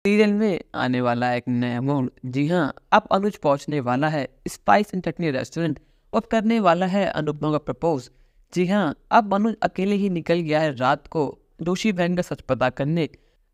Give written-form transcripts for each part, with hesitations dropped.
Serial में आने वाला एक नया मोड़। जी हाँ, अब अनुज पहुंचने वाला है स्पाइस एंड चटनी रेस्टोरेंट और करने वाला है अनुपमा का प्रपोज। जी हाँ, अब अनुज अकेले ही निकल गया है रात को दोषी बहन का सच पता करने।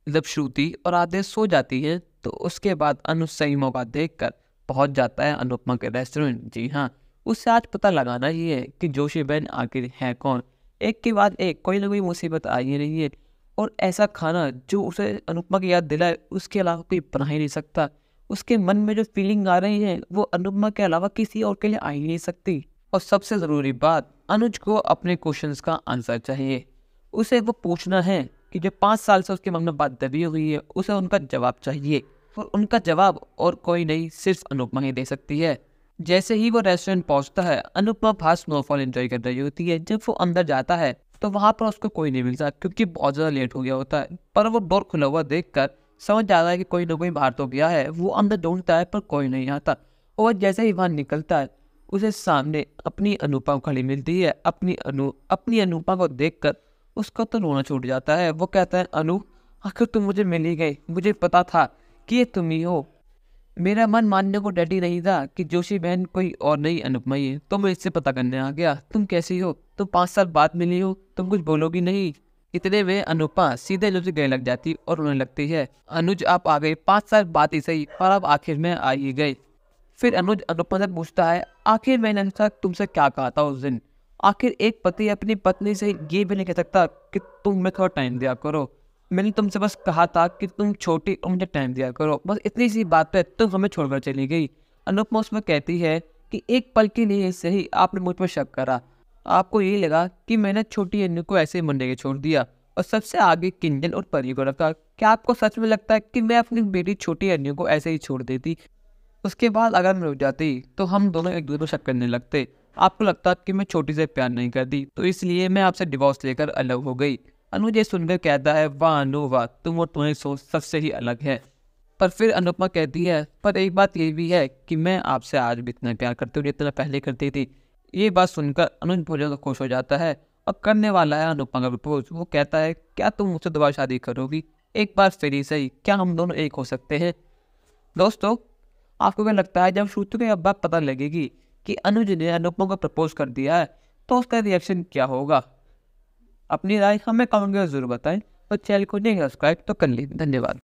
जब श्रुति और आदेश सो जाती है तो उसके बाद अनुज सही मौका देखकर पहुंच जाता है अनुपमा के रेस्टोरेंट। जी हाँ, उससे आज पता लगाना ही है कि जोशी बहन आखिर है कौन। एक के बाद एक कोई ना कोई मुसीबत आ ही रही है और ऐसा खाना जो उसे अनुपमा की याद दिलाए उसके अलावा कोई बना ही नहीं सकता। उसके मन में जो फीलिंग आ रही है वो अनुपमा के अलावा किसी और के लिए आ ही नहीं सकती। और सबसे ज़रूरी बात, अनुज को अपने क्वेश्चंस का आंसर चाहिए। उसे वो पूछना है कि जो 5 साल से उसके मन में बात दबी हुई है उसे उनका जवाब चाहिए। और उनका जवाब और कोई नहीं, सिर्फ अनुपमा ही दे सकती है। जैसे ही वो रेस्टोरेंट पहुंचता है, अनुपमा बाहर स्नोफॉल एंजॉय कर रही होती है। जब वो अंदर जाता है तो वहां पर उसको कोई नहीं मिलता क्योंकि बहुत ज़्यादा लेट हो गया होता है। पर वो डोर खुला हुआ देखकर समझ जाता है कि कोई ना कोई बाहर तो गया है। वो अंदर ढूंढता है पर कोई नहीं आता और जैसे ही वहां निकलता है उसे सामने अपनी अनुपमा खड़ी मिलती है। अपनी अनुपमा को देखकर उसका तो रोना छूट जाता है। वो कहता है, अनु आखिर तुम मुझे मिल ही गई। मुझे पता था कि ये तुम ही हो। मेरा मन मानने को रेडी नहीं था कि जोशी बहन कोई और नहीं अनुपमा ही है, तो मैं इससे पता करने आ गया। तुम कैसी हो? तुम 5 साल बाद मिली हो, तुम कुछ बोलोगी नहीं? इतने में अनुपमा सीधे अनुज से गले लग जाती और रोने लगती है। अनुज आप आ गए, 5 साल बाद ही सही, पर अब आखिर में आ ही गए। फिर अनुज अनुपमा से पूछता है, आखिर मैंने ऐसा तुमसे क्या कहा था उस दिन? आखिर एक पति अपनी पत्नी से ये भी नहीं कह सकता कि तुम मैं थोड़ा टाइम दिया करो। मैंने तुमसे बस कहा था कि तुम छोटी और मुझे टाइम दिया करो, बस इतनी सी बात पे तुम हमें छोड़कर चली गई। अनुपमा उसमें कहती है कि एक पल के लिए सही आपने मुझ पर शक करा। आपको ये लगा कि मैंने छोटी अन्नू को ऐसे ही मरने के छोड़ दिया और सबसे आगे किंजल और परी को रखा। क्या आपको सच में लगता है कि मैं अपनी बेटी छोटी अन्नू को ऐसे ही छोड़ देती? उसके बाद अगर मैं रुक जाती तो हम दोनों एक दूसरे पर शक करने लगते। आपको लगता कि मैं छोटी से प्यार नहीं करती, तो इसलिए मैं आपसे डिवोर्स लेकर अलग हो गई। अनुज ये सुनकर कहता है, वाह अनु वाह, तुम और तुम्हारी सोच सबसे ही अलग है। पर फिर अनुपमा कहती है, पर एक बात ये भी है कि मैं आपसे आज भी इतना प्यार करती हूँ जितना पहले करती थी। ये बात सुनकर अनुज बहुत ज़्यादा खुश हो जाता है और करने वाला है अनुपमा का प्रपोज। वो कहता है, क्या तुम मुझसे दोबारा शादी करोगी? एक बार फिर ही सही, क्या हम दोनों एक हो सकते हैं? दोस्तों, आपको क्या लगता है जब श्रुति को यह बात पता लगेगी कि अनुज ने अनुपमा को प्रपोज कर दिया है तो उसका रिएक्शन क्या होगा? अपनी राय हमें कमेंट में जरूर बताएं और चैनल को नहीं सब्सक्राइब तो कर लीजिए। धन्यवाद।